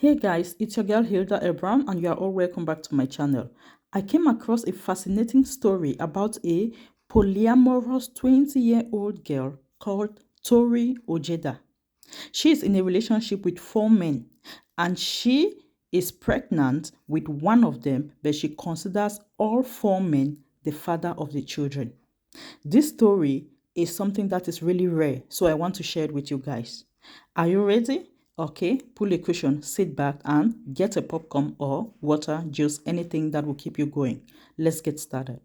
Hey guys, it's your girl Hilda Abraham and you are all welcome back to my channel. I came across a fascinating story about a polyamorous 20-year-old girl called Tory Ojeda. She is in a relationship with 4 men and she is pregnant with one of them, but she considers all 4 men the father of the children. This story is something that is really rare, so I want to share it with you guys. Are you ready? Okay, pull a cushion, sit back, and get a popcorn or water, juice, anything that will keep you going. Let's get started.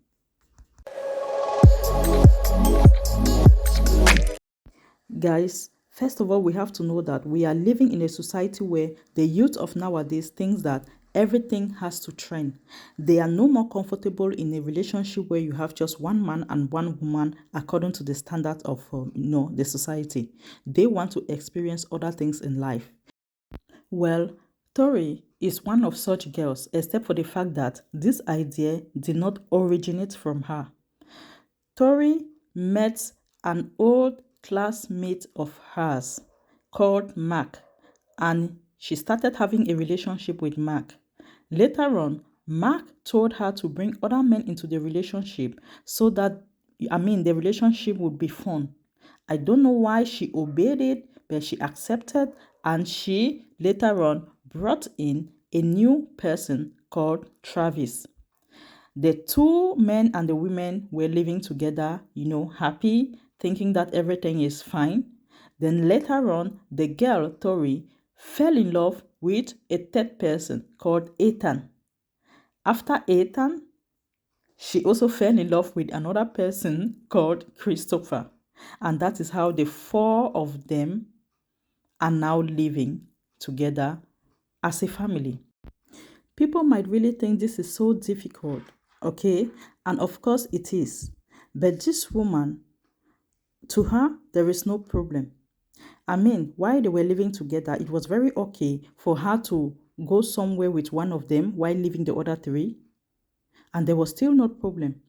Guys, first of all, we have to know that we are living in a society where the youth of nowadays thinks that everything has to trend. They are no more comfortable in a relationship where you have just one man and one woman according to the standard of the society. They want to experience other things in life. Well, Tory is one of such girls, except for the fact that this idea did not originate from her. Tory met an old classmate of hers called Mark, and she started having a relationship with Mark. Later on, Mark told her to bring other men into the relationship so that, the relationship would be fun. I don't know why she obeyed it, but she accepted, and she later on brought in a new person called Travis. The 2 men and the women were living together, happy, thinking that everything is fine. Then later on, the girl, Tory, fell in love with a third person called Ethan. After Ethan, she also fell in love with another person called Christopher. And that is how the 4 of them are now living together as a family. People might really think this is so difficult, okay? And of course it is. But this woman, to her, there is no problem. While they were living together, it was very okay for her to go somewhere with one of them while leaving the other 3. And there was still no problem.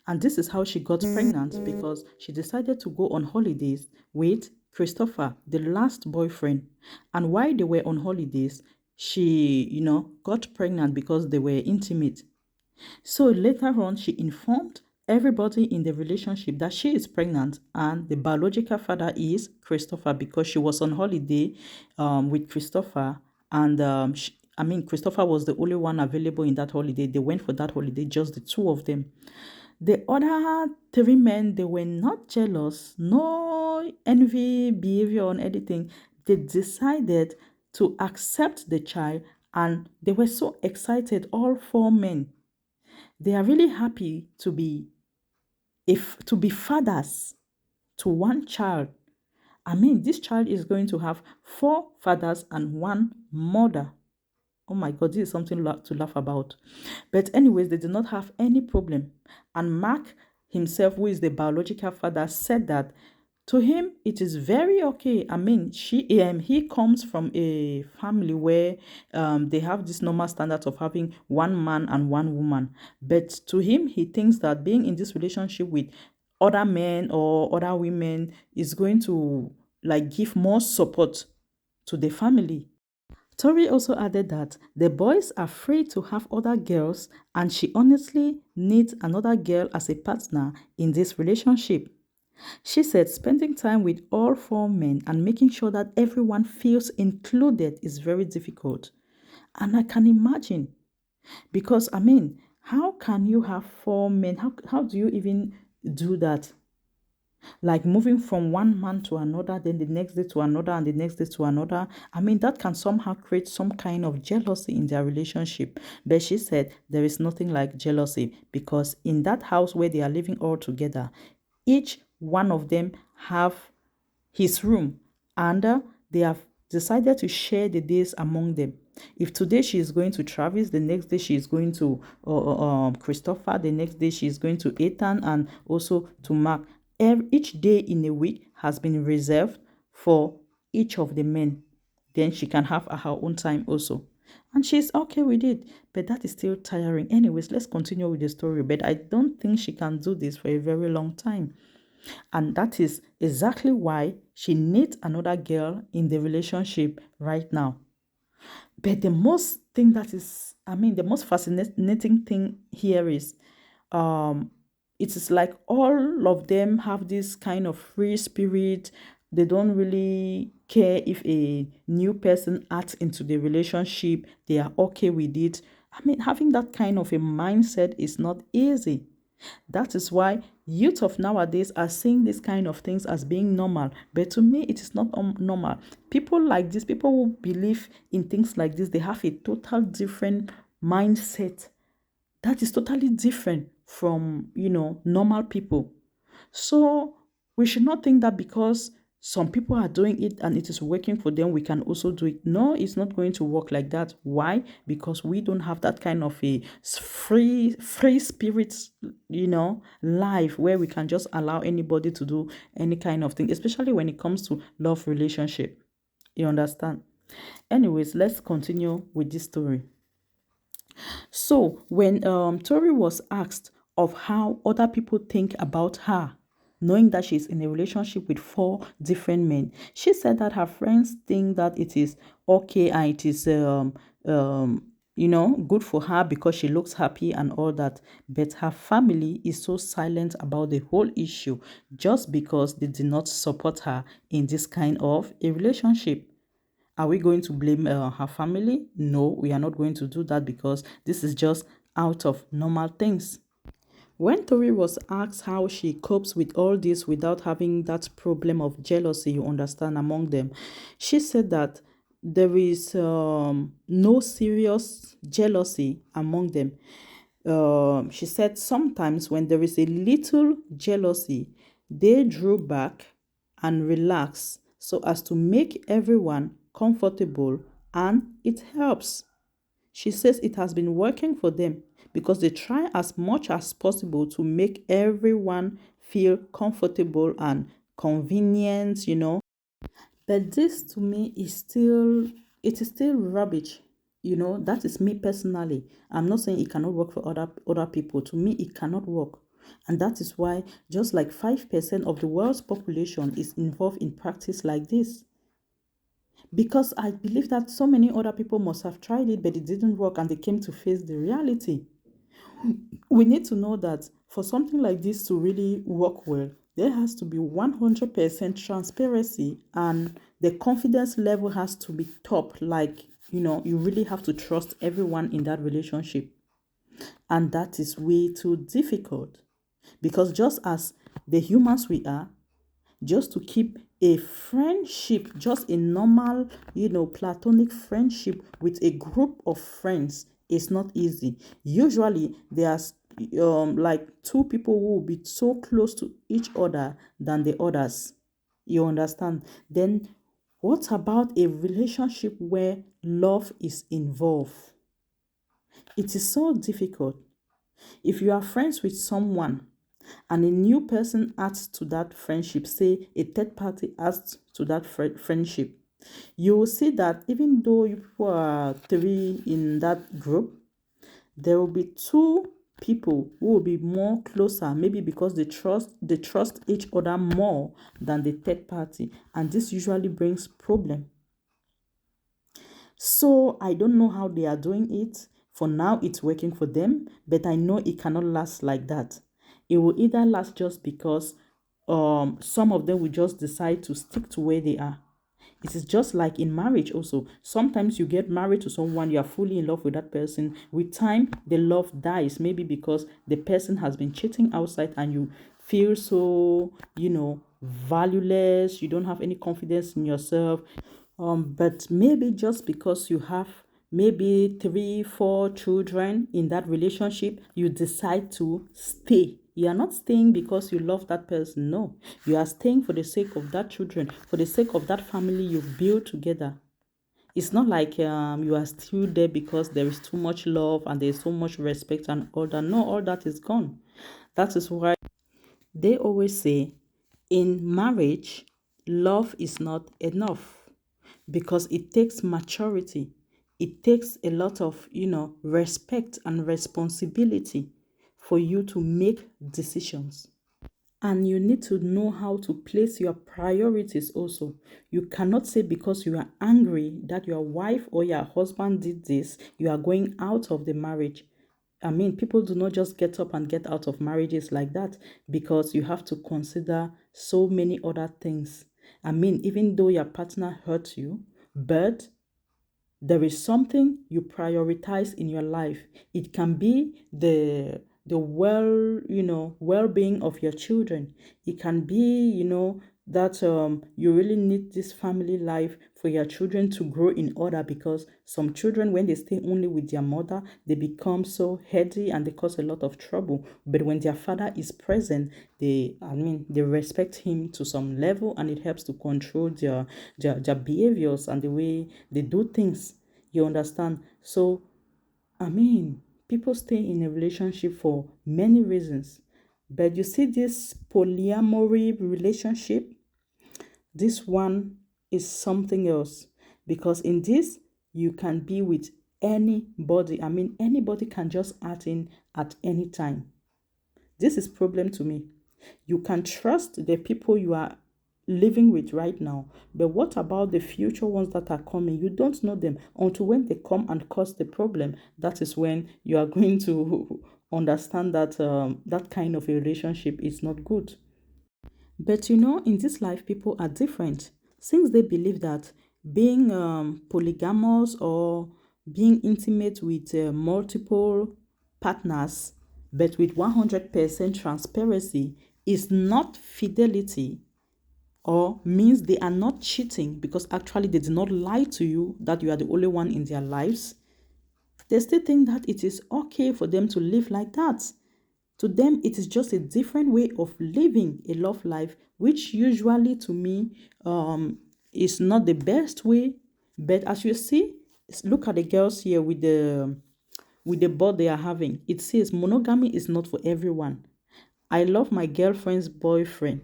And this is how she got pregnant, because she decided to go on holidays with Christopher, the last boyfriend. And while they were on holidays, she, got pregnant because they were intimate. So later on, she informed everybody in the relationship that she is pregnant and the biological father is Christopher, because she was on holiday with Christopher. And Christopher was the only one available in that holiday. They went for that holiday, just the 2 of them. The other 3 men, they were not jealous, no envy behavior or anything. They decided to accept the child and they were so excited, all 4 men. They are really happy to be fathers to one child. This child is going to have 4 fathers and 1 mother. Oh my God, this is something to laugh about. But anyways, they did not have any problem. And Mark himself, who is the biological father, said that to him it is very okay. He comes from a family where they have this normal standard of having 1 man and 1 woman. But to him, he thinks that being in this relationship with other men or other women is going to give more support to the family. Tory also added that the boys are free to have other girls and she honestly needs another girl as a partner in this relationship. She said spending time with all 4 men and making sure that everyone feels included is very difficult. And I can imagine, because how can you have 4 men? How do you even do that? Like moving from one man to another, then the next day to another, and the next day to another. That can somehow create some kind of jealousy in their relationship. But she said there is nothing like jealousy, because in that house where they are living all together, each one of them have his room, and they have decided to share the days among them. If today she is going to Travis, the next day she is going to Christopher, the next day she is going to Ethan, and also to Mark. Each day in a week has been reserved for each of the men. Then she can have her own time also. And she's okay with it. But that is still tiring. Anyways, let's continue with the story. But I don't think she can do this for a very long time. And that is exactly why she needs another girl in the relationship right now. But the most thing that is, I mean, the most fascinating thing here is um it is like all of them have this kind of free spirit. They don't really care if a new person adds into the relationship. They are okay with it. I mean, having that kind of a mindset is not easy. That is why youth of nowadays are seeing these kind of things as being normal. But to me, it is not normal. People like this, people who believe in things like this, they have a total different mindset that is totally different from, normal people. So we should not think that because some people are doing it and it is working for them, we can also do it. No, it's not going to work like that. Why? Because we don't have that kind of a free spirit, life where we can just allow anybody to do any kind of thing, especially when it comes to love relationship. You understand? Anyways, let's continue with this story. So when Tory was asked of how other people think about her, knowing that she's in a relationship with 4 different men, she said that her friends think that it is okay and it is good for her because she looks happy and all that. But her family is so silent about the whole issue just because they did not support her in this kind of a relationship. Are we going to blame her family? No, we are not going to do that because this is just out of normal things. When Tori was asked how she copes with all this without having that problem of jealousy, you understand, among them, she said that there is no serious jealousy among them. She said sometimes when there is a little jealousy, they drew back and relax so as to make everyone comfortable, and it helps. She says it has been working for them because they try as much as possible to make everyone feel comfortable and convenient. But this to me it is still rubbish. That is me personally. I'm not saying it cannot work for other people. To me, it cannot work. And that is why just like 5% of the world's population is involved in practice like this. Because I believe that so many other people must have tried it, but it didn't work and they came to face the reality. We need to know that for something like this to really work well, there has to be 100% transparency and the confidence level has to be top. Like, you really have to trust everyone in that relationship. And that is way too difficult because just as the humans we are, just to keep a friendship, just a normal, platonic friendship with a group of friends is not easy. Usually, there's like 2 people who will be so close to each other than the others. You understand? Then, what about a relationship where love is involved? It is so difficult. If you are friends with someone and a new person adds to that friendship, say a third party adds to that friendship, you will see that even though you people are 3 in that group, there will be 2 people who will be more closer, maybe because they trust each other more than the third party, and this usually brings problem. So I don't know how they are doing it. For now, it's working for them, but I know it cannot last like that. It will either last just because some of them will just decide to stick to where they are. It is just like in marriage also. Sometimes you get married to someone, you are fully in love with that person. With time, the love dies, maybe because the person has been cheating outside and you feel so, valueless. You don't have any confidence in yourself. But maybe just because you have maybe 3, 4 children in that relationship, you decide to stay. You are not staying because you love that person. No, you are staying for the sake of that children, for the sake of that family you've built together. It's not like you are still there because there is too much love and there is so much respect and all that. No, all that is gone. That is why they always say in marriage, love is not enough because it takes maturity. It takes a lot of, respect and responsibility for you to make decisions. And you need to know how to place your priorities also. You cannot say because you are angry that your wife or your husband did this, you are going out of the marriage. I mean, people do not just get up and get out of marriages like that, because you have to consider so many other things. I mean, even though your partner hurt you, but there is something you prioritize in your life. It can be the well-being of your children. It can be, that you really need this family life for your children to grow in order, because some children, when they stay only with their mother, they become so heady and they cause a lot of trouble. But when their father is present, they respect him to some level, and it helps to control their behaviors and the way they do things. You understand? So, people stay in a relationship for many reasons. But you see, this polyamory relationship, this one is something else. Because in this, you can be with anybody. Anybody can just add in at any time. This is problem to me. You can trust the people you are living with right now, but what about the future ones that are coming? You don't know them until when they come and cause the problem. That is when you are going to understand that that kind of a relationship is not good. But in this life, people are different. Since they believe that being polygamous or being intimate with multiple partners, but with 100% transparency, is not fidelity, or means they are not cheating, because actually they did not lie to you that you are the only one in their lives. They still think that it is okay for them to live like that. To them, it is just a different way of living a love life, which usually to me is not the best way. But as you see, look at the girls here with the board they are having. It says monogamy is not for everyone. I love my girlfriend's boyfriend.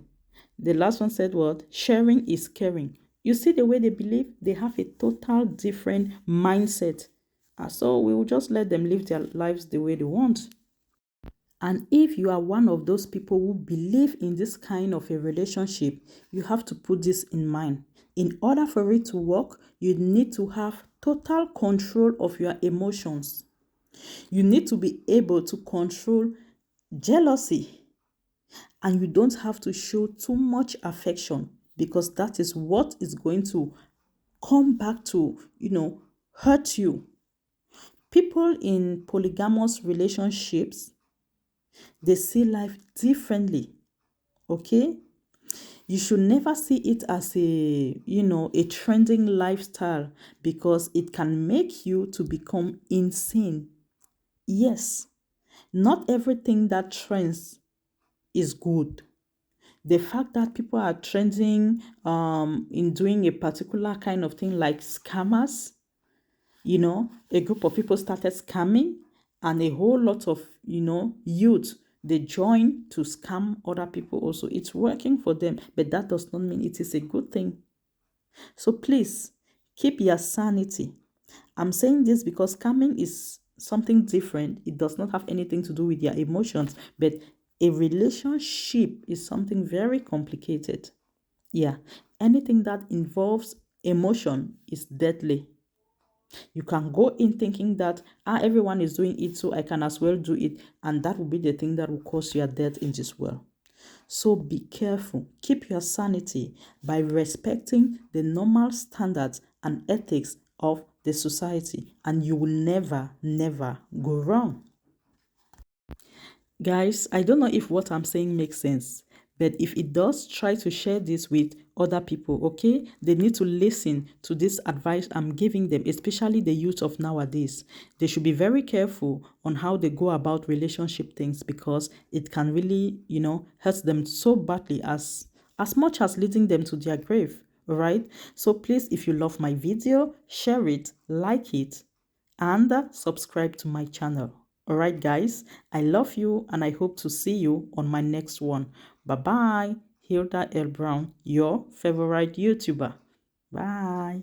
The last one said what? Sharing is caring. You see the way they believe? They have a total different mindset. So we will just let them live their lives the way they want. And if you are one of those people who believe in this kind of a relationship, you have to put this in mind. In order for it to work, you need to have total control of your emotions. You need to be able to control jealousy, and you don't have to show too much affection, because that is what is going to come back to, hurt you. People in polygamous relationships, they see life differently. Okay? You should never see it as a trending lifestyle, because it can make you to become insane. Yes, not everything that trends is good. The fact that people are trending in doing a particular kind of thing, like scammers, a group of people started scamming, and a whole lot of youth, they join to scam other people also. It's working for them, but that does not mean it is a good thing. So please keep your sanity. I'm saying this because scamming is something different. It does not have anything to do with your emotions, but a relationship is something very complicated. Yeah, anything that involves emotion is deadly. You can go in thinking that everyone is doing it, so I can as well do it, and that will be the thing that will cause your death in this world. So be careful. Keep your sanity by respecting the normal standards and ethics of the society, and you will never, never go wrong. Guys, I don't know if what I'm saying makes sense, but if it does, try to share this with other people, okay? They need to listen to this advice I'm giving them, especially the youth of nowadays. They should be very careful on how they go about relationship things, because it can really, hurt them so badly, as much as leading them to their grave, all right? So please, if you love my video, share it, like it, and subscribe to my channel. All right, guys, I love you, and I hope to see you on my next one. Bye bye. Hilda L. Brown, your favorite YouTuber. Bye.